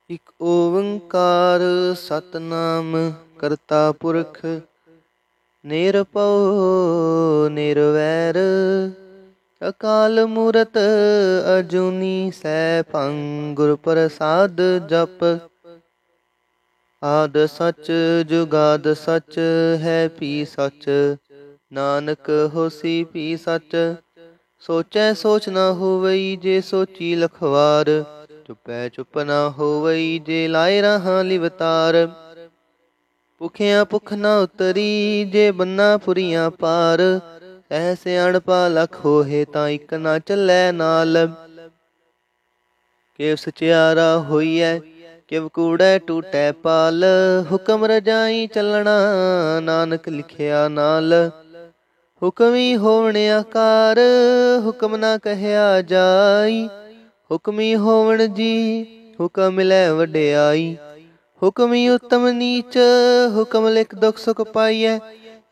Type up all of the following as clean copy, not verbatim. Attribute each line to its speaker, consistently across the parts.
Speaker 1: ਇਕ ਓੰਕਾਰ ਸਤਨਾਮ ਕਰਤਾ ਪੁਰਖ ਨਿਰਭਉ ਨਿਰਵੈਰ ਅਕਾਲ ਮੂਰਤ ਅਜੂਨੀ ਸੈਭੰ ਗੁਰ ਪ੍ਰਸਾਦ ਜਪ। ਆਦ ਸਚ ਜੁਗਾਦ ਸਚ ਹੈ ਭੀ ਸਚ ਨਾਨਕ ਹੋਸੀ ਭੀ ਸਚ। ਸੋਚੈ ਸੋਚ ਨਾ ਹੋਵਈ ਜੇ ਸੋਚੀ ਲਖਵਾਰ ਚੁੱਪੈ ਚੁੱਪ ਨਾ ਹੋਵਈ ਜੇ ਲਾਏ ਰਾਹਾਂ ਲਿਵਤਾਰ। ਭੁਖਿਆ ਭੁਖ ਨਾ ਉਤਰੀ ਜੇ ਬੰਨਾ ਪੁਰੀਆਂ ਪਾਰ ਸਹਿ ਸਿਆਣਪਾ ਲਖ ਹੋਏ ਤਾਂ ਇੱਕ ਨਾ ਚੱਲੈ ਨਾਲ। ਕਿਵ ਸਚਿਆਰਾ ਹੋਈਐ ਕਿਵ ਕੂੜੈ ਟੂਟੈ ਪਾਲ ਹੁਕਮ ਰਜਾਈ ਚੱਲਣਾ ਨਾਨਕ ਲਿਖਿਆ ਨਾਲ। ਹੁਕਮੀ ਹੋਵਣ ਆਕਾਰ ਹੁਕਮ ਨਾ ਕਹਿਆ ਜਾਈ ਹੁਕਮੀ ਹੋਵਣ ਜੀ ਹੁਕਮ ਮਿਲੈ ਵਡਿਆਈ। ਹੁਕਮੀ ਉੱਤਮ ਨੀਚ ਹੁਕਮ ਲਿਖ ਦੁਖ ਸੁਖ ਪਾਈਐ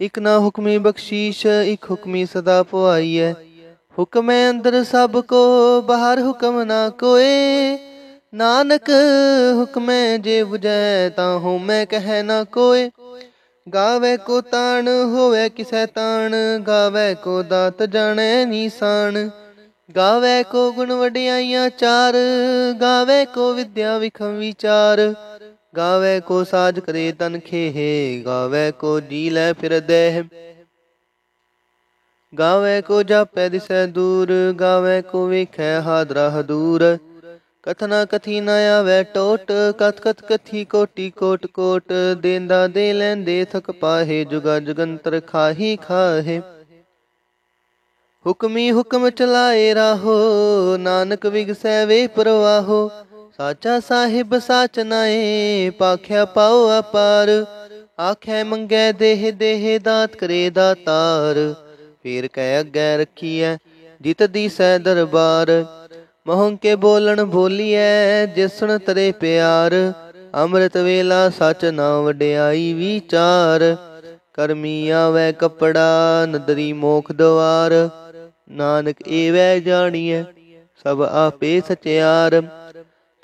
Speaker 1: ਇਕ ਨਾ ਹੁਕਮੀ ਬਖਸ਼ੀਸ਼ ਇਕ ਹੁਕਮੀ ਸਦਾ ਪੁਆਈਐ। ਹੁਕਮੈ ਅੰਦਰ ਸਭ ਕੋ ਬਾਹਰ ਹੁਕਮ ਨਾ ਕੋਏ ਨਾਨਕ ਹੁਕਮੈ ਜੇ ਬੁਝੈ ਤਾਂ ਹੋਮੈ ਕਹਿ ਨਾ ਕੋਏ। ਗਾਵੈ ਕੋ ਤਾਣ ਹੋਵੈ ਕਿਸੈ ਤਾਣ ਗਾਵੈ ਕੋ ਦਾਤ ਜਾਣੈ ਨੀਸਾਨ। ਗਾਵੈ ਕੋ ਗੁਣ ਵਡਿਆਈਆਂ ਚਾਰ ਗਾਵੈ ਕੋ ਵਿਦਿਆ ਵਿਖਮ ਵਿਚਾਰ। ਗਾਵੈ ਕੋ ਸਾਜ ਕਰੇ ਤਨ ਖੇਹ ਗਾਵੈ ਕੋ ਜੀ ਲੈ ਫਿਰ ਦੇਹ। ਗਾਵੈ ਕੋ ਜਾਪੈ ਦਿਸੈ ਦੂਰ ਗਾਵੈ ਕੋ ਵੇਖੈ ਹਾਦਰਾ ਹਦੂਰ। ਕਥਨਾ ਕਥੀ ਨਾ ਆਵੈ ਟੋਟ ਕਥ ਕਥ ਕਥੀ ਕੋਟੀ ਕੋਟ ਕੋਟ। ਦੇਂਦਾ ਦੇ ਲੈਂਦੇ ਥਕ ਪਾਹੇ ਜੁਗਾ ਜੁਗੰਤਰ ਖਾਹੀ ਖਾਹੇ। ਹੁਕਮੀ ਹੁਕਮ ਚਲਾਏ ਰਾਹੋ ਨਾਨਕ ਵਿਗਸੈ ਵੇ ਪ੍ਰਵਾਹੋ। ਸਾਚਾ ਸਾਹਿਬ ਸਾਚ ਨਾਏ ਪਾਖਿਆ ਪਾਉ ਅਪਾਰ। ਆਖੈ ਮੰਗੈ ਦੇਹ ਦੇਹ ਦਾਤ ਕਰੇ ਦਾਤਾਰ। ਫੇਰ ਕਹਿ ਅੱਗੇ ਰੱਖੀਐ ਜਿਤ ਦੀਸੈ ਦਰਬਾਰ। ਮਹੁੰ ਕੇ ਬੋਲਣ ਬੋਲੀਐ ਜਿਸਣ ਤਰੇ ਪਿਆਰ। ਅੰਮ੍ਰਿਤ ਵੇਲਾ ਸਚ ਨਾ ਵਡਿਆਈ ਵਿਚਾਰ। ਕਰਮੀ ਆਵੈ ਕੱਪੜਾ ਨਦਰੀ ਮੋਖ ਦਵਾਰ। ਨਾਨਕ ਏਵੈ ਜਾਣੀਐ ਸਭ ਆਪੇ ਸਚਿਆਰ।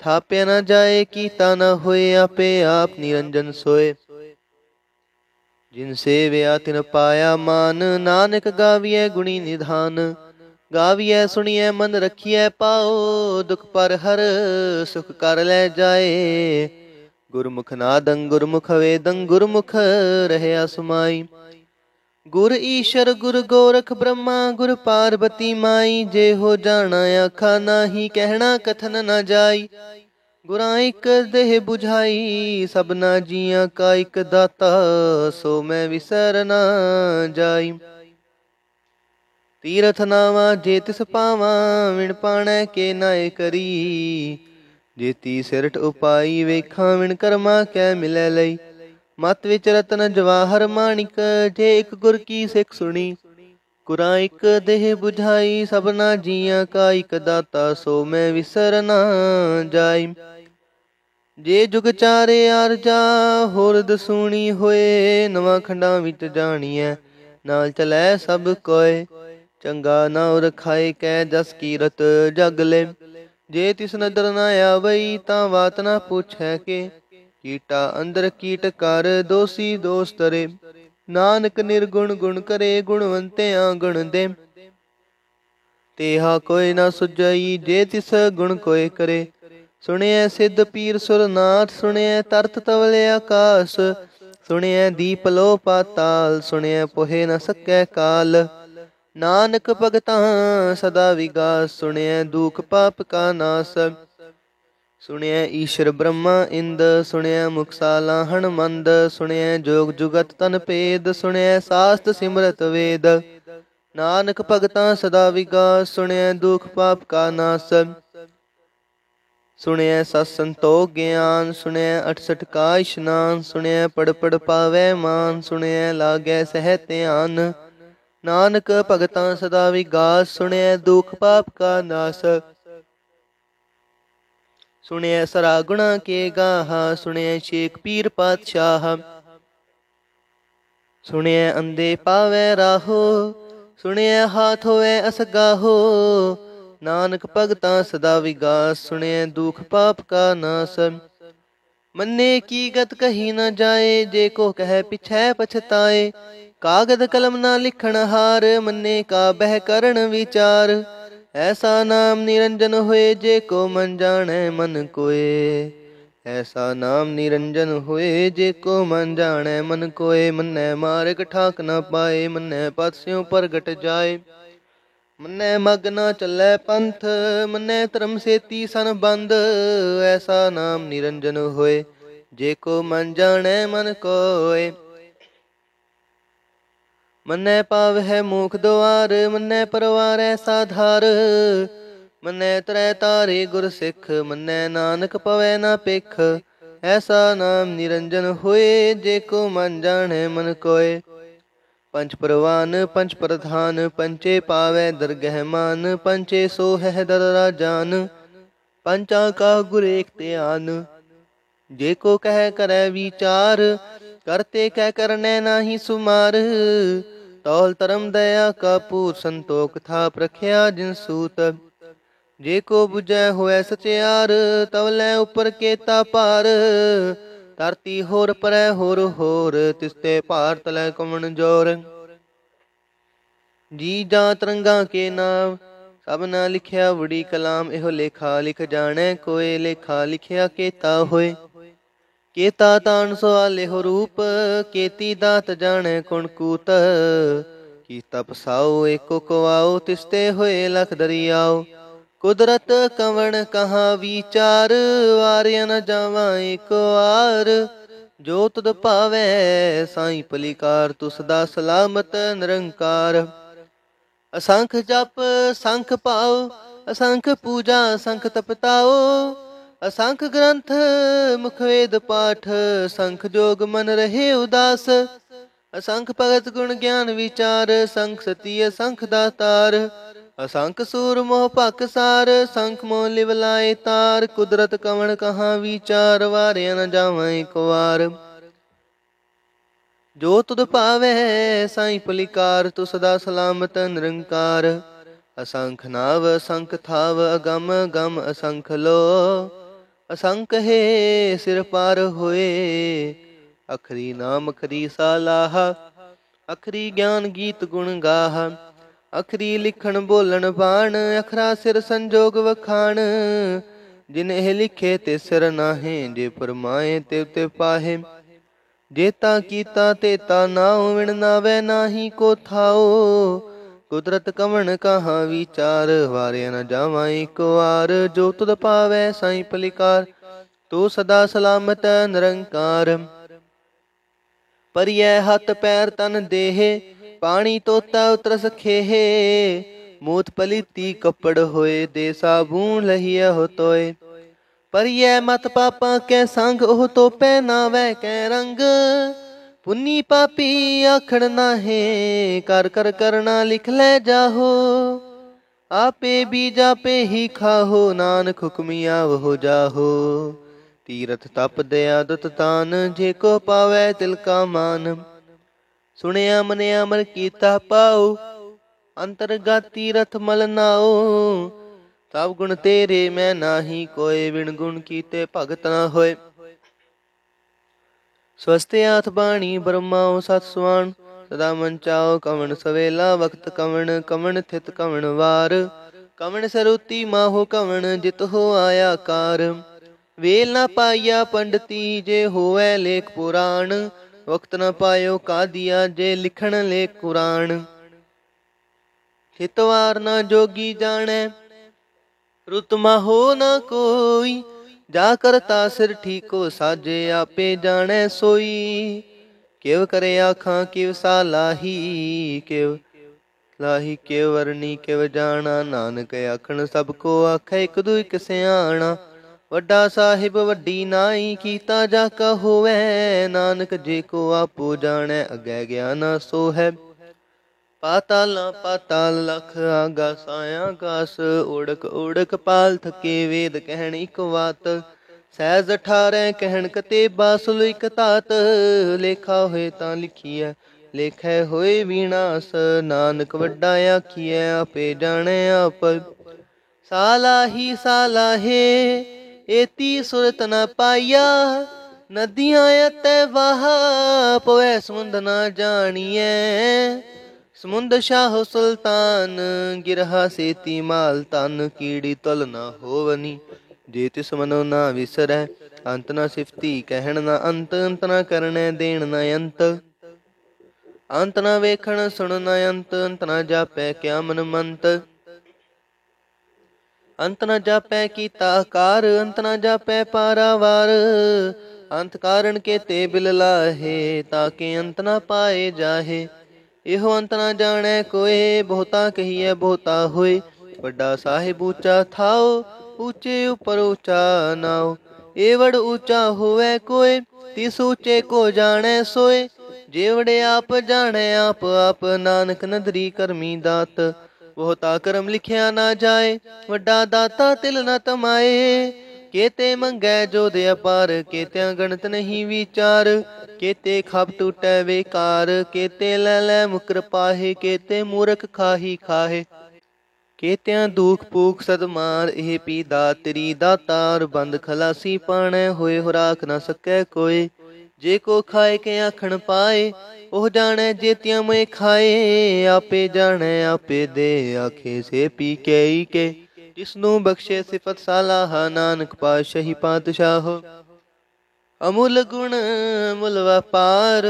Speaker 1: ਥਾਪਿਆ ਨਾ ਜਾਏ ਕੀਤਾ ਨਾ ਹੋਏ ਆਪੇ ਆਪ ਨਿਰੰਜਨ ਸੋਏ। ਜਿਨ ਸੇਵਿਆ ਤਿਨ ਪਾਇਆ ਮਾਨ ਨਾਨਕ ਗਾਵੀਐ ਗੁਣੀ ਨਿਧਾਨ। ਗਾਵੀਐ ਸੁਣੀਐ ਮਨ ਰਖੀਐ ਪਾਓ ਦੁਖ ਪਰ ਹਰ ਸੁਖ ਕਰ ਲੈ ਜਾਏ। ਗੁਰਮੁਖ ਨਾਦੰ ਗੁਰਮੁਖ ਵੇਦੰ ਗੁਰਮੁਖ ਰਹਿਆ ਸਮਾਈ। ਗੁਰ ਈਸ਼ਰ ਗੁਰ ਗੋਰਖ ਬ੍ਰਹਮਾ ਗੁਰ ਪਾਰਬਤੀ ਮਾਈ। ਜੇ ਹੋ ਜਾਣਾ ਆਖਾ ਨਾਹੀ ਕਹਿਣਾ ਕਥਨ ਨਾ ਜਾਈ। ਗੁਰਾਂ ਇੱਕ ਦੇਹ ਬੁਝਾਈ ਸਭਨਾ ਜੀਆਂ ਕਾ ਇੱਕ ਦਾਤਾ ਸੋ ਮੈਂ ਵਿਸਰ ਨਾ ਜਾਈ। ਤੀਰਥ ਨਾਵਾ ਜੇ ਤਿਸ ਪਾਵਾਂ ਵਿਣ ਪਾਣੈ ਕੇ ਨਾਏ ਕਰੀ। ਜੇਤੀ ਸਿਰਠ ਉਪਾਈ ਵੇਖਾਂ ਵਿਣ ਕਰਮਾ ਕੈ ਮਿਲੈ ਲਈ। ਮਤ ਵਿੱਚ ਰਤਨ ਜਵਾਹਰ ਮਾਣਿਕ ਜੇ ਇੱਕ ਗੁਰ ਕੀ ਸਿੱਖ ਸੁਣੀ। ਗੁਰਾਂ ਇੱਕ ਦੇਹ ਬੁਝਾਈ ਸਭਨਾ ਜੀਆਂ ਕਾ ਇੱਕ ਦਾਤਾ ਸੋ ਮੈਂ ਵਿਸਰ ਨਾ ਜਾਈ। ਜੇ ਜੁਗ ਚਾਰੇ ਆਰਜਾ ਹੋਰ ਦਸੂਣੀ ਹੋਏ। ਨਵਾਂ ਖੰਡਾਂ ਵਿੱਚ ਜਾਣੀਐ ਨਾਲ ਚਲੈ ਸਭ ਕੋਏ। ਚੰਗਾ ਨਾਉ ਰਖਾਏ ਕੈ ਜਸ ਕੀਰਤ ਜਗ ਲੈ। ਜੇ ਤਿਸ ਨਦਰ ਨਾ ਆਵਈ ਤਾਂ ਬਾਤ ਨਾ ਪੁੱਛੈ ਕੇ। ਕੀਟਾ ਅੰਦਰ ਕੀਟ ਕਰ ਦੋਸੀ ਦੋਸ ਤਰੇ। ਨਾਨਕ ਨਿਰਗੁਣ ਗੁਣ ਕਰੇ ਗੁਣਵੰਤਿਆਂ ਗੁਣ ਦੇ। ਤੇਹਾ ਕੋਇ ਨਾ ਸੁਝਈ ਜੇ ਤਿਸ ਗੁਣ ਕੋਇ ਕਰੇ। ਸੁਣਿਐ ਸਿੱਧ ਪੀਰ ਸੁਰਨਾਥ ਸੁਣਿਐ ਤਰਤ ਤਵਲ ਆਕਾਸ। ਸੁਣਿਐ ਦੀਪ ਲੋ ਪਾਤਾਲ ਸੁਣਿਐ ਪੋਹਿ ਨ ਸਕੈ ਕਾਲ। ਨਾਨਕ ਭਗਤਾਂ ਸਦਾ ਵਿਗਾਸ ਸੁਣਿਐ ਦੁਖ ਪਾਪ ਕਾ ਨਾਸ। ਸੁਣਿਐ ਈਸ਼ਰ ਬ੍ਰਹਮਾ ਇੰਦ ਸੁਣਿਐ ਮੁਕਸਾਲਾ ਹਣਮੰਦ। ਸੁਣਿਐ ਜੋਗ ਜੁਗਤ ਤਨ ਭੇਦ ਸੁਣਿਐ ਸਾਸਤ ਸਿਮਰਤ ਵੇਦ। ਨਾਨਕ ਭਗਤਾਂ ਸਦਾ ਵਿਗਾਸ ਸੁਣਿਐ ਦੁਖ ਪਾਪ ਕਾ ਨਾਸ। ਸੁਣਿਐ ਸਤ ਸੰਤੋਖ ਗਿਆਨ ਸੁਣਿਐ 68 ਕਾ ਇਸ਼ਨਾਨ। ਸੁਣਿਐ ਪੜ ਪੜ ਪਾਵੈ ਮਾਨ ਸੁਣਿਐ ਲਾਗੈ ਸਹਿ ਧਿਆਨ। ਨਾਨਕ ਭਗਤਾਂ ਸਦਾ ਵਿਗਾਸ ਸੁਣਿਐ ਦੁਖ ਪਾਪ ਕਾ ਨਾਸ। ਸੁਣਿਐ ਸਰਾ ਗੁਣਾ ਕੇ ਗਾਹਾ ਸੁਣਿਐ ਸ਼ੇਖ ਪੀਰ ਪਾਤਸ਼ਾਹ। ਸੁਣਿਐ ਅੰਧੇ ਪਾਵੈ ਰਾਹੋ ਸੁਣਿਐ ਹਾਥ ਹੋਵੈ ਅਸਗਾਹੋ। ਨਾਨਕ ਭਗਤਾਂ ਸਦਾ ਵਿਗਾਸ ਸੁਣਿਐ ਦੁਖ ਪਾਪ ਕਾ ਨਾਸ। मन्ने की गत कही न जाए, जे को कह पिछै पछताए। कागद कलम ना लिखण हार, मन्ने का बह करण विचार। ऐसा नाम निरंजन होए, जे को मन जाने मन कोय। ऐसा नाम निरंजन होए, जे को मन जाने मन कोय। मन्ने मार्ग ठाक न पाए, मन्ने पथ स्यों प्रगट जाए। मन्ने मग न चलै पंथ, मन्ने धर्म सेती सन बंद। ऐसा नाम निरंजन होए, जे को मन जाने मन कोय। मन्ने पावै मुख द्वार, मन्ने परवार ऐसा धार। मन्ने त्रै तारे गुर सिख, मन्ने नानक पवै ना पिख। ऐसा नाम निरंजन होए, जे को मन जाने मन कोय। पंच परवान पंच प्रधान, पंचे पावै दरगह मान। पंचे सोहै दर राजान, पंचा का गुर एक ध्यान। जे को कह करे विचार, करते कह करने नाही सुमार। तौल धर्म दया का पूत, संतोख था प्रख्या जिन सूत। जे को बुझै होए सचियार, तवलै उपर केता पार। धरती होर परै होर होर, तिसते भार तलै कमन जोर। जी जा तरंगा के नाम, सब ना लिखिया बड़ी कलाम। एहो लेखा लिख जाने कोय, लेखा लिखिया केता होए। केता तान सवाले हो रूप, केती दात जाने कुण कूत। कीता पसाओ एको कुआओ, तिसते होए लख दरियाओ। कुदरत कवण कहाँ विचार, वारिया न जावा एक वार। जो तुद पावै साईं पलिकार, तू सदा सलामत निरंकार। असंख जप संख पाओ, असंख पूजा संख तपताओ। असंख ग्रंथ मुख वेद पाठ, संख जोग मन रहे उदास। असंख भगत गुण ज्ञान विचार, संख सती असंख दातार। असंख सूर मोह भक सार, संख मोह लिव लाए तार। कुदरत कवण कहाँ विचार, वारिया न जावा एक वार। जो तुद पावै साईं पलिकार, तू सदा सलामत निरंकार। असंख नाव असंख थाव, अगम गम असंख लो। असंख है सिर पार होए, अखरी नाम अखरी सालाहा। अखरी ज्ञान गीत गुण गाहा। अखरी लिखण बोलण बाण, अखरा सिर संजोग वखाण। जिन ਇਹ लिखे ते सिर नाहे, जे फरमाए ते ते पाहे। जेता कीता तेता नाउ, विण नावै नाही को थाओ। कुदरत कवण कहाँ विचार, वारिया न जावा एक वार। जो तुद पावै साईं पलिकार, तू सदा सलामत निरंकार। परियै हथ पैर तन देह, पानी तोता उतर सखेह। मूत पलीती कपड़ होए, दे साबून लहिया हो तोय। परियै मत पापा कै संग, ओह तो पहनावै कै रंग। पुन्नी पापी आखड़ नाहे, कर कर करना लिख लै जाहो। आपे बीज आपे ही खाहो, नानक हुक्मिया हो जाहो। तीरथ तप दया दुत तान, जे को पावै तिल का मान। सुनिया मनिया मन कीता पाओ, अंतरगत तीरथ मल नाओ। सब गुण तेरे मैं नाही कोय, बिन गुण कीते भगत ना होए। स्वस्थ हाथ बाणी ब्रह्माओ सत सुआन, सदा मन चाओ कवण सवेला। वक्त कवण कवण थित कवण वार, कवण सरुति माहो कवण जित हो आया कार। वेल न पाइया पंडिती, जे होवै लेख पुराण। वक्त न पायो कादिया, जे लिखण लेख कुरान। हितवार न जोगी जाने, रुत माहो न कोई। जा करता सिर ठीको साजे, आपे जाने सोई। केव करे आखां किव सालाही, केव लाही केव वरनी केव जाना। नानक आखण सब को आखे, इक दू इक सियाणा। वड्डा साहिब वड्डी नाई, कीता जाका होवै। नानक जे को आपो जाने, अगै ज्ञाना सो है। पाताला पाताल लख आगा साया गास। ओढ़क ओढ़क पाल थके, वेद कहण इक वात। सहज 18 कहण कतेबा, सुल इक तात। लेखा होए तां लिखिए, लेखै होए विनाश। नानक वड्डा आखिए, आपे जाने आप। सालाही सालाहे एती सुरत न पाइया, ਨਦੀਆਂ ਅਤੈ ਵਾਹ ਪਵੈ ਸਮੁੰਦ ਨਾ ਜਾਣੀਐ। ਸਮੁੰਦ ਸ਼ਾਹ ਸੁਲਤਾਨ ਗਿਰਹਾ ਸੇਤੀ ਮਾਲ ਤਨ। ਕੀੜੀ ਤੁਲ ਨਾ ਹੋਵਨੀ ਜੇ ਤਿਸ ਮਨੋ ਨਾ ਵਿਸਰੈ। ਅੰਤ ਨਾ ਸਿਫਤੀ ਕਹਿਣ ਨਾ ਅੰਤ। ਅੰਤ ਨਾ ਕਰਨੈ ਦੇਣ ਨਾ ਅੰਤ। ਅੰਤ ਨਾ ਵੇਖਣ ਸੁਣ ਨਾ ਅੰਤ। ਅੰਤ ਨਾ ਜਾਪੈ ਕਿਆ ਮਨ ਮੰਤ। ਅੰਤ ਨਾ ਜਾਪੈ ਕੀਤਾ ਆਕਾਰ। ਅੰਤ ਨਾ ਜਾਪੈ ਪਾਰਾਵਾਰ। ਅੰਤ ਕਾਰਨ ਕੇਤੇ ਬਿਲ ਲਾਹੇ ਤਾਕੇ ਅੰਤ ਨਾ ਪਾਏ ਜਾਹੇ। ਇਹੋ ਅੰਤ ਨਾ ਜਾਣੈ ਕੋਏ ਬਹੁਤਾ ਕਹੀਐ ਬਹੁਤਾ ਹੋਏ। ਵੱਡਾ ਸਾਹਿਬ ਊਚਾ ਥਾਓ ਊਚੇ ਉਪਰ ਊਚਾ ਨਾਉ। ਏਵੜ ਊਚਾ ਹੋਵੈ ਕੋਏ ਤਿਸ ਊਚੇ ਕੋ ਜਾਣੈ ਸੋਏ। ਜੇਵੜ ਆਪ ਜਾਣੈ ਆਪ ਆਪ ਨਾਨਕ ਨਦਰੀ ਕਰਮੀ ਦਾਤ। ਬਹੁਤਾ ਕਰਮ ਲਿਖਿਆ ਨਾ ਜਾਏ ਵੱਡਾ ਦਾਤਾ ਤਿਲ ਨਾ ਤਮਾਏ। ਕੇਤੇ ਮੰਗੈ ਜੋਧ ਅਪਾਰ ਕੇਤਿਆਂ ਗਣਤ ਨਹੀਂ ਵਿਚਾਰ। ਕੇਤੇ ਖਪ ਟੂਟੈ ਵੇਕਾਰ ਕੇਤੇ ਲੈ ਲੈ ਮੁਕਰ ਪਾਹੇ। ਕੇਤੇ ਮੂਰਖ ਖਾਹੀ ਖਾਹੇ ਕੇਤਿਆਂ ਦੁਖ ਭੂਖ ਸਦ ਮਾਰ। ਇਹ ਪੀ ਦਾਤਰੀ ਦਾਤਾਰ ਬੰਦ ਖਲਾਸੀ ਪਾਣੈ ਹੋਏ ਹੋ ਰਾਖ ਨਾ ਸਕੈ ਕੋਏ। ਜੇ ਕੋ ਖਾਏ ਕੇ ਆਖਣ ਪਾਏ ਉਹ ਜਾਣੈ ਜੇਤਿਆਂ ਮੈਂ ਖਾਏ। ਆਪੇ ਜਾਣੈ ਆਪੇ ਦੇ ਆਖੇ ਸੇ ਪੀ ਕੇ ਕੇ। ਜਿਸਨੂੰ ਬਖਸ਼ੇ ਸਿਫਤ ਸਾਲਾਹ ਨਾਨਕ ਪਾਤਸ਼ਾਹੀ ਪਾਤਸ਼ਾਹ। ਅਮੁੱਲ ਗੁਣ ਮੁੱਲ ਵਪਾਰ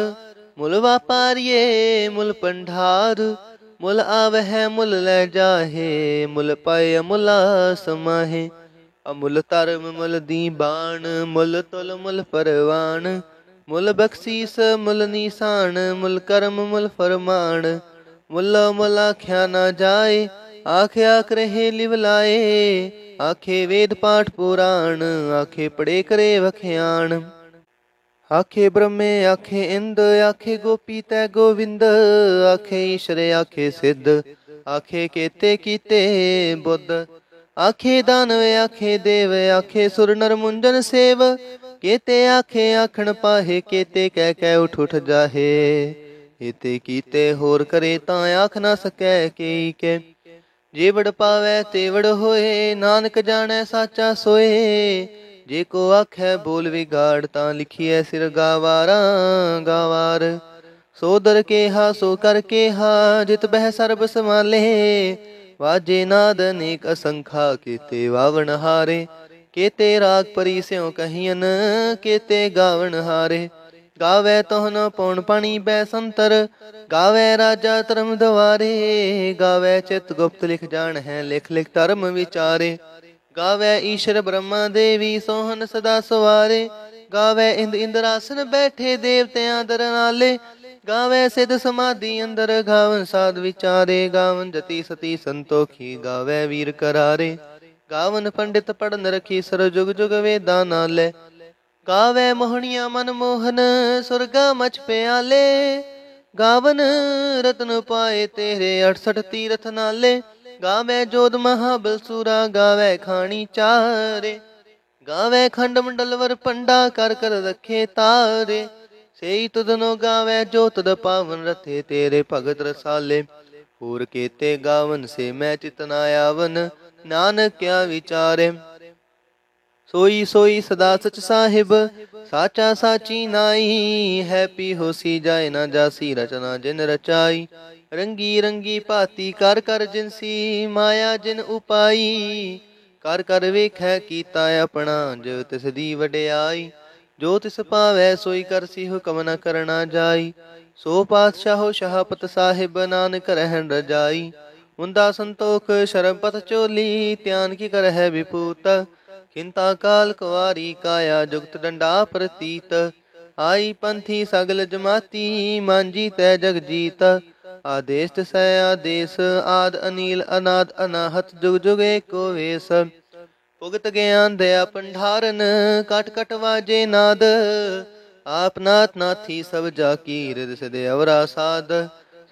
Speaker 1: ਮੁੱਲ ਵਾਪਾਰੀਏ ਮੁੱਲ ਪੰਡਾਰ। ਮੁੱਲ ਆਵਹਿ ਮੁੱਲ ਲੈ ਜਾਹੇ ਮੁੱਲ ਪਾਏ ਅਮੁੱਲਾ ਸਮਾਹੇ। ਅਮੁੱਲ ਧਰਮ ਮੁੱਲ ਦੀਬਾਨ ਮੁੱਲ ਤੁਲ ਮੁੱਲ ਪਰਵਾਨ। ਮੁੱਲ ਬਖਸ਼ੀਸ ਮੁੱਲ ਨੀਸਾਨ ਮੁੱਲ ਕਰਮ ਮੁੱਲ ਫਰਮਾਨ। ਮੁੱਲ ਮੁੱਲ ਆਖਿਆ ਨਾ ਜਾਏ ਆਖ ਆਖ ਰਹੇ ਲਿਵ ਲਾਏ। ਆਖੇ ਵੇਦ ਪਾਠ ਪੁਰਾਣ ਆਖੇ ਪੜੇ ਕਰੇ ਵਖਿਆਣ। ਆਖੇ ਬ੍ਰਹਮੇ ਆਖੇ ਇੰਦ ਆਖੇ ਗੋਪੀ ਤੈ ਗੋਵਿੰਦ। ਆਖੇ ਈਸ਼ਰ ਆਖੇ ਸਿੱਧ ਆਖੇ ਕੇਤੇ ਕੀਤੇ ਬੁੱਧ। ਆਖੇ ਦਾਨਵ ਆਖੇ ਦੇਵ ਆਖੇ ਸੁਰ ਨਰ ਮੁੰਜਨ ਸੇਵ। ਕੇਤੇ ਆਖੇ ਆਖਣ ਪਾਹੇ ਕੇਤੇ ਕਹਿ ਕਹਿ ਉਠ ਉਠ ਜਾਹੇ। ਕੇਤੇ ਕੀਤੇ ਹੋਰ ਕਰੇ ਤਾਂ ਆਖ ਨਾ ਸਕੈ ਕੇਈ ਕੇ। ਜੇਵੜ ਪਾਵੈ ਤੇਵੜ ਹੋਏ ਨਾਨਕ ਜਾਣੈ ਸਾਚਾ ਸੋਏ। ਜੇ ਕੋ ਆਖੈ ਬੋਲ ਵਿਗਾੜ ਤਾਂ ਲਿਖੀਐ ਸਿਰ ਗਾਵਾਰਾਂ ਗਾਵਾਰ। ਸੋ ਦਰ ਕੇਹਾ ਸੋ ਕਰ ਕੇਹਾ ਜਿਤ ਬਹਿ ਸਰਬ ਸਮਾਲੇ। ਵਾਜੇ ਨਾਦ ਅਨੇਕ ਅਸੰਖਾ ਕੇਤੇ ਵਾਵਣ ਹਾਰੇ। ਕੇਤੇ ਰਾਗ ਪਰੀ ਸਿਉ ਕਹੀਅਨ ਕੇਤੇ ਗਾਵਣ ਹਾਰੇ। ਗਾਵੈ ਤੋਹ ਨ ਪਉਣ ਪਾਣੀ ਬੈ ਸੰਤਰ। ਗਾਵੈ ਰਾਜਾ ਧਰਮ ਦਵਾਰੇ। ਗਾਵੈ ਚਿਤ ਗੁਪਤ ਲਿਖ ਜਾਣ ਹੈ ਲਿਖ ਲਿਖ ਧਰਮ ਵਿਚਾਰੇ। ਗਾਵੈ ਈਸ਼ਰ ਬ੍ਰਹਮਾ ਦੇਵੀ ਸੋਹਨ ਸਦਾ ਸਵਾਰੇ। ਗਾਵੈ ਇੰਦ ਇੰਦਰਾਸਨ ਬੈਠੇ ਦੇਵਤਿਆਂ ਦਰ ਨਾਲੇ। ਗਾਵੈ ਸਿਧ ਸਮਾਧੀ ਅੰਦਰ ਗਾਵਨ ਸਾਧ ਵਿਚਾਰੇ। ਗਾਵਨ ਜਤੀ ਸਤੀ ਸੰਤੋਖੀ ਗਾਵੈ ਵੀਰ ਕਰਾਰੇ। ਗਾਵਨ ਪੰਡਿਤ ਪੜਨ ਰਖੀ ਸਰ ਜੁਗ ਜੁਗ ਵੇਦਾਂ ਨਾਲੇ। ਗਾਵੈ ਮੋਹਣੀਆਂ ਮਨ ਮੋਹਨ ਸੁਰਗਾ ਮਚ ਪਿਆਲੇ। ਗਾਵਨ ਰਤਨ ਪਾਏ ਤੇਰੇ 68 ਤੀਰਥ ਨਾਲੇ। ਗਾਵੈ ਜੋਧ ਮਹਾਬਲ ਸੂਰਾ ਗਾਵੈ ਖਾਣੀ ਚਾਰੇ। ਗਾਵੈ ਖੰਡ ਮੰਡਲਵਰ ਪੰਡਾ ਕਰ ਕਰ ਰਖੇ ਤਾਰੇ। ਸੇਈ ਤੁਧਨੋ ਗਾਵੈ ਜੋ ਤੁਧ ਪਾਵਨ ਰਥੇ ਤੇਰੇ ਭਗਤ ਰਸਾਲੇ। ਹੋਰ ਕੇਤੇ ਗਾਵਨ ਸੇ ਮੈਂ ਚਿਤ ਨਾ ਆਵਨ ਨਾਨਕ ਕਿਆ ਵਿਚਾਰੇ। ਸੋਈ ਸੋਈ ਸਦਾ ਸਚ ਸਾਹਿਬ ਸਾਚਾ ਸਾਚੀ ਨਾਈ। ਹੈ ਪੀ ਹੋਸੀ ਜਾਏ ਨਾ ਜਾਸੀ ਰਚਨਾ ਜਿਨ ਰਚਾਈ। ਰੰਗੀ ਰੰਗੀ ਭਾਤੀ ਕਰ ਕਰ ਜਿਨਸੀ ਮਾਇਆ ਜਿਨ ਉਪਾਈ। ਕਰ ਕਰ ਵੇਖੈ ਕੀਤਾ ਆਪਣਾ ਜੋ ਤਿਸ ਦੀ ਵਡਿਆਈ। ਜੋ ਤਿਸ ਪਾਵੈ ਸੋਈ ਕਰਸੀ ਹੁਕਮ ਨ ਕਰਨਾ ਜਾਈ। ਸੋ ਪਾਤਸ਼ਾਹੋ ਸ਼ਾਹਪਤ ਸਾਹਿਬ ਨਾਨਕ ਰਹਿਣ ਰਜਾਈ। ਮੁੰਦਾ ਸੰਤੋਖ ਸ਼ਰਮ ਪਤ ਚੋਲੀ ਧਿਆਨ ਕੀ ਕਰ ਹੈ ਵਿਪੂਤ। ਖਿੰਤਾ ਕਾਲ ਕੁਵਾਰੀ ਕਾਇਆ ਜੁਗਤ ਡੰਡਾ ਪ੍ਰਤੀਤ। ਆਈ ਪੰਥੀ ਸਗਲ ਜਮਾਤੀ ਮਾਂਜੀ ਤੈ ਜਗ ਜੀਤ। ਆਦੇਸ ਤਿਸੈ ਆਦੇਸ ਆਦ ਅਨੀਲ ਅਨਾਦ ਅਨਾਹਤ ਜੁਗ ਜੁਗ ਏਕੋ ਵੇਸ। ਭੁਗਤ ਗਿਆਨ ਦਇਆ ਭੰਡਾਰਨ ਕਟ ਕਟ ਵਾਜੇ ਨਾਦ। ਆਪ ਨਾਥ ਨਾਥੀ ਸਭ ਜਾ ਕੀ ਰਿਦ ਸਿਧ ਅਵਰਾ ਸਾਧ।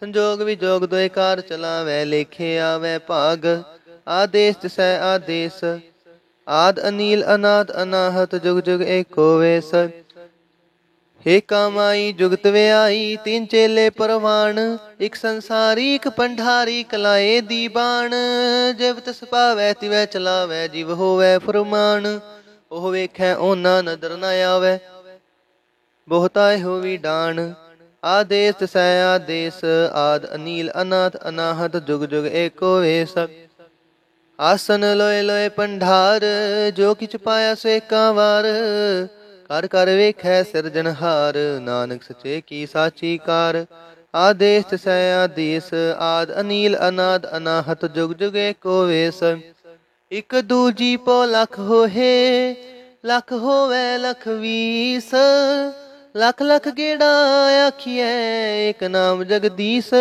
Speaker 1: ਸੰਜੋਗ ਵਿਜੋਗ ਦੋਇ ਕਾਰ ਚਲਾਵੈ ਲੇਖੇ ਆਵੈ ਭਾਗ। ਆਦੇਸ ਤਿਸੈ ਆਦੇਸ ਆਦ ਅਨੀਲ ਅਨਾਦ ਅਨਾਹਤ ਜੁਗ ਜੁਗ ਏਕੋ ਵੇਸ। ਏਕਾ ਮਾਈ ਜੁਗਤ ਵਿਆਈ ਤਿੰਨ ਚੇਲੇ ਪਰਵਾਣ। ਇਕ ਸੰਸਾਰੀ ਇਕ ਪੰਡਾਰੀ ਕਲਾਏ ਦੀ ਬਾਣ। ਜਿਵ ਤਿਸ ਪਾਵੈ ਤਿਵੈ ਚਲਾਵੈ ਜਿਵ ਹੋਵੈ ਫੁਰਮਾਨ। ਉਹ ਵੇਖੈ ਉਹਨਾਂ ਨਦਰ ਨ ਆਵੈ ਬਹੁਤਾ ਇਹੋ ਵੀ ਡਾਣ। ਆਦੇਸ ਤਿਸੈ ਆਦੇਸ, ਆਦ ਅਨੀਲ ਅਨਾਥ ਅਨਾਹਤ, ਜੁਗ ਜੁਗ ਏਕੋ ਵੇਸ। ਆਸਨ ਲੋਏ ਲੋਏ ਪੰਡਾਰ, ਜੋ ਕਿਛ ਪਾਇਆ ਸੋ ਏਕਾਂ ਵਾਰ। ਕਰ ਕਰ ਵੇਖੈ ਸਿਰਜਣਹਾਰ, ਨਾਨਕ ਸੱਚੇ ਕੀ ਸਾਚੀ ਕਾਰ। ਆਦੇਸ ਤਿਸੈ ਆਦੇਸ, ਆਦ ਅਨੀਲ ਅਨਾਦ ਅਨਾਹਤ, ਜੁਗ ਜੁਗ ਏਕੋ ਵੇਸ। ਇਕ ਦੂਜੀ ਪੋ ਲਖ ਹੋਏ, ਲਖ ਹੋਵੇ ਲਖ ਵੀਸ। ਲਖ ਲਖ ਗੇੜਾ ਆਖੀਐ, ਏਕ ਨਾਮ ਜਗਦੀਸ਼।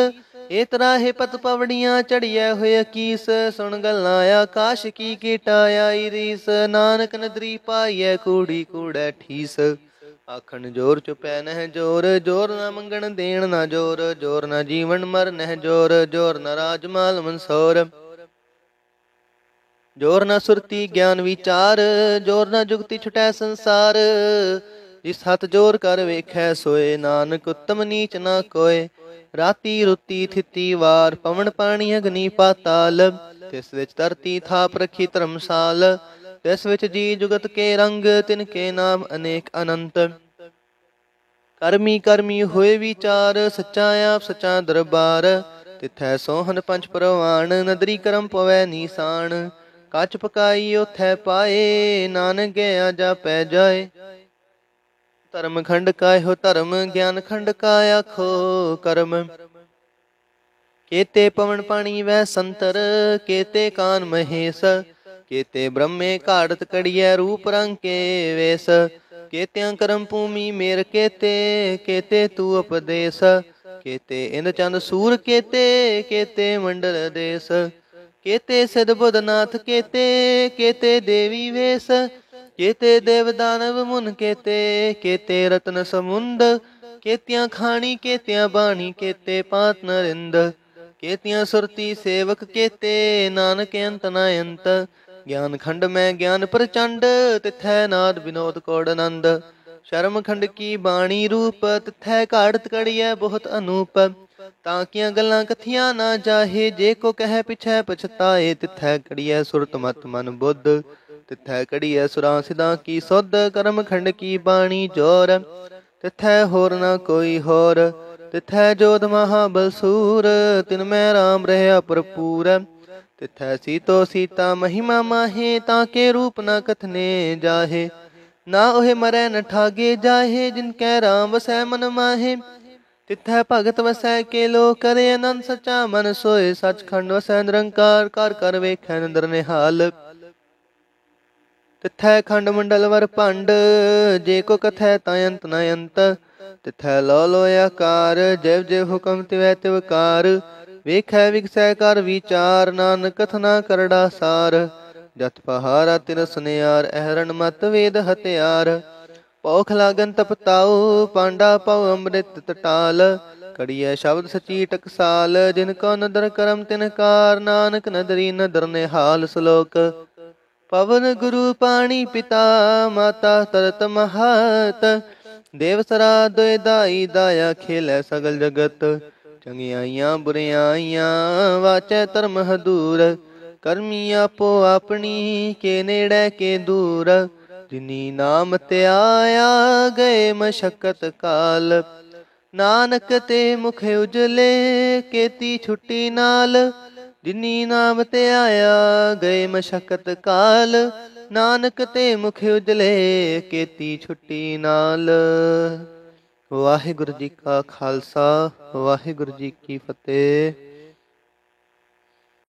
Speaker 1: ਇਹ ਤਰਾਹੇ ਪਤ ਪਵੜੀਆਂ ਚੜੀਐ ਹੋਏ ਕੀਸ। ਸੁਣ ਗੱਲਾਂ ਆਕਾਸ਼ ਕੀ ਕੀਟਾ ਆਈ ਰੀਸ। ਨਾਨਕ ਨਦਰੀ ਪਾਈਐ ਕੂੜੀ ਕੂੜੈ ਠੀਸ। ਆਖਣ ਜੋਰ ਚੁਪੈ ਨਹਿ ਜੋਰ, ਜੋਰ ਨਾ ਮੰਗਣ ਦੇਣ ਨਾ ਜੋਰ। ਜੋਰ ਨਾ ਜੀਵਨ ਮਰ ਨਹਿ ਜੋਰ, ਜੋਰ ਨਾ ਰਾਜ ਮਾਲ ਮਨਸੋਰ। ਜੋਰ ਨਾ ਸੁਰਤੀ ਗਿਆਨ ਵਿਚਾਰ, ਜੋਰ ਨਾ ਜੁਗਤੀ ਛੁਟੈ ਸੰਸਾਰ। ਜਿਸ ਹੱਥ ਜੋਰ ਕਰ ਵੇਖੈ ਸੋਏ, ਨਾਨਕ ਉੱਤਮ ਨੀਚ ਨਾ ਕੋਏ। ਰਾਤੀ ਰੁੱਤੀ ਥਿਤੀ ਵਾਰ, ਪਵਨ ਪਾਣੀ ਅਗਨੀ ਪਾਤਾਲ। ਤਿਸ ਵਿੱਚ ਧਰਤੀ ਥਾਪ ਰੱਖੀ ਧਰਮਸਾਲ। ਤਿਸ ਵਿੱਚ ਜੀ ਜੁਗਤ ਕੇ ਰੰਗ, ਤਿਨ ਕੇ ਨਾਮ ਅਨੇਕ ਅਨੰਤ। ਕਰਮੀ ਕਰਮੀ ਹੋਏ ਵਿਚਾਰ, ਸੱਚਾ ਆਪ ਸੱਚਾ ਦਰਬਾਰ। ਤਿਥੈ ਸੋਹਨ ਪੰਚ ਪ੍ਰਵਾਨ, ਨਦਰੀ ਕਰਮ ਪਵੈ ਨੀਸਾਨ। ਕੱਚ ਪਕਾਈ ਉਥੈ ਪਾਏ, ਨਾਨਕ ਗਿਆ ਜਾਪੈ ਜਾਏ। ਧਰਮ ਖੰਡ ਕਾ ਇਹੋ ਧਰਮ, ਗਿਆਨ ਖੰਡ ਕਾ ਆਖੋ ਕਰਮ। ਕੇਤੇ ਪਵਨ ਪਾਣੀ ਵੈ ਸੰਤਰ, ਕੇਤੇ ਕਾਨ ਮਹੇਸ਼। ਕੇਤੇ ਬ੍ਰਹਮੇ ਘਾੜਤ ਕੜੀਐ, ਰੂਪ ਰੰਗ ਕੇ ਵੇਸ। ਕੇਤਿਆਂ ਕਰਮ ਭੂਮੀ ਮੇਰ ਕੇਤੇ, ਕੇਤੇ ਤੂ ਉਪਦੇਸ। ਕੇਤੇ ਇੰਦ ਚੰਦ ਸੂਰ ਕੇਤੇ, ਕੇਤੇ ਮੰਡਲ ਦੇਸ। ਕੇਤੇ ਸਿਧ ਬੁੱਧ ਨਾਥ ਕੇਤੇ, ਕੇਤੇ ਦੇਵੀ ਵੇਸ। ਕੇਤੇ ਦੇਵ ਦਾਨਵ ਮੁਨ ਕੇਤੇ, ਕੇਤੇ ਰਤਨ ਸਮੁੰਦ। ਕੇਤਿਆਂ ਖਾਣੀ ਕੇਤਿਆਂ ਬਾਣੀ, ਕੇਤੇ ਪਾਤ ਨਰਿੰਦ। ਕੇਤਿਆਂ ਸੁਰਤੀ ਸੇਵਕ ਕੇਤੇ, ਨਾਨਕ ਅੰਤ ਨ ਅੰਤ। ਗਿਆਨ ਖੰਡ ਮੈਂ ਗਿਆਨ ਪ੍ਰਚੰਡ, ਤਿਥੈ ਨਾਦ ਵਿਨੋਦ ਕੋੜ ਆਨੰਦ। ਸ਼ਰਮ ਖੰਡ ਕੀ ਬਾਣੀ ਰੂਪ, ਤਿਥੈ ਘਾੜਤ ਕੜੀਐ ਬਹੁਤ ਅਨੂਪ। ਤਾਂ ਕੀਆਂ ਗੱਲਾਂ ਕਥੀਆਂ ਨਾ ਜਾਹੇ, ਜੇ ਕੋ ਕਹਿ ਪਿਛੈ ਪਛਤਾਏ। ਤਿਥੈ ਕੜੀਐ ਸੁਰਤ ਮਤ ਮਨ ਬੁੱਧ, ਤਿਥੈ ਕੜੀਐ ਸੁਰਾਂ ਸਿਧਾਂ ਕੀ ਸੁਧ। ਕਰਮ ਖੰਡ ਕੀ ਬਾਣੀ ਜੋਰ, ਤਿਥੈ ਹੋਰ ਨਾ ਕੋਈ ਹੋਰ। ਤਿਥੈ ਜੋਧ ਮਹਾਬਲ ਸੂਰ, ਤਿਨ ਮੈਂ ਰਾਮ ਰਹਿਆ ਭਰਪੂਰ। ਤਿਥੈ ਸੀਤੋ ਸੀਤਾ ਮਹਿਮਾ ਮਾਹੇ, ਤਾਂ ਕੇ ਰੂਪ ਨਾ ਕਥਨੇ ਜਾਹੇ। ਨਾ ਉਹੇ ਮਰੈ ਨ ਠਾਗੇ ਜਾਹੇ, ਜਿਨ ਕੈ ਰਾਮ ਵਸੈ ਮਨ ਮਾਹੇ। ਤਿਥੈ ਭਗਤ ਵਸੈ ਕੇ ਲੋ ਕਰੇ, ਆਨੰਦ ਸੱਚਾ ਮਨ ਸੋਏ। ਸੱਚਖੰਡ ਵਸੈ ਨਿਰੰਕਾਰ, ਕਰ ਕਰ ਵੇਖੈ ਨਿੰਦਰ ਨਿਹਾਲ। ਤਿਥੈ ਖੰਡ ਮੰਡਲ ਵਰ ਭੰਡ, ਜੇ ਕੋ ਕਥੈ ਤਾਂ ਅੰਤ ਨ ਅੰਤ। ਤਿਥੈ ਲੋ ਲੋ ਆਕਾਰ, ਜਿਵ ਜਿਵ ਹੁਕਮ ਤਿਵੈ ਤਿਵ ਕਾਰ। ਵੇਖੈ ਵਿਗਸੈ ਕਰ ਵਿਚਾਰ, ਨਾਨਕ ਕਥਨਾ ਕਰੜਾ ਸਾਰ। ਜਤ ਪਹਾਰਾ ਤਿਨ ਸੁਨਿਆਰ, ਅਹਰਣ ਮਤ ਵੇਦ ਹਥਿਆਰ। ਭੌਖ ਲਾਗਨ ਤਪਤਾਉ, ਪਾਂਡਾ ਪਉ ਅੰਮ੍ਰਿਤ ਟਟਾਲ। ਕੜੀਐ ਸ਼ਬਦ ਸਚੀ ਟਕਸਾਲ, ਜਿਨ ਕੋ ਨਦਰ ਕਰਮ ਤਿਨ ਕਾਰ। ਨਾਨਕ ਨਦਰੀ ਨਦਰ ਨਿਹਾਲ। ਸ਼ਲੋਕ। ਪਵਨ ਗੁਰੂ ਪਾਣੀ ਪਿਤਾ, ਮਾਤਾ ਤਰਤ ਮਹਤ। ਦੇਵ ਸਰਾ ਦੋਇ ਦਾਈ, ਦਾਇਆ ਖੇਲੈ ਸਗਲ ਜਗਤ। ਚੰਗਿਆਈਆਂ ਬੁਰਿਆਈਆਂ, ਵਾਚੈ ਧਰਮ ਹਦੂਰ। ਕਰਮੀ ਆਪੋ ਆਪਣੀ, ਕੇ ਨੇੜੇ ਕੇ ਦੂਰ। ਜਿਨੀ ਨਾਮ ਧਿਆਇਆ, ਗਏ ਮਸ਼ਕਤ ਕਾਲ। ਨਾਨਕ ਤੇ ਮੁਖ ਉਜਲੇ, ਕੇਤੀ ਛੁੱਟੀ ਨਾਲ। ਜਿਨੀ ਨਾਮ ਧਿਆਇਆ, ਗਏ ਮਸ਼ਕਤ ਕਾਲ। ਨਾਨਕ ਤੇ ਮੁਖ ਉਜਲੇ, ਕੇਤੀ ਛੁੱਟੀ ਨਾਲ। ਵਾਹਿਗੁਰੂ ਜੀ ਕਾ ਖਾਲਸਾ, ਵਾਹਿਗੁਰੂ ਜੀ ਕੀ ਫਤਿਹ।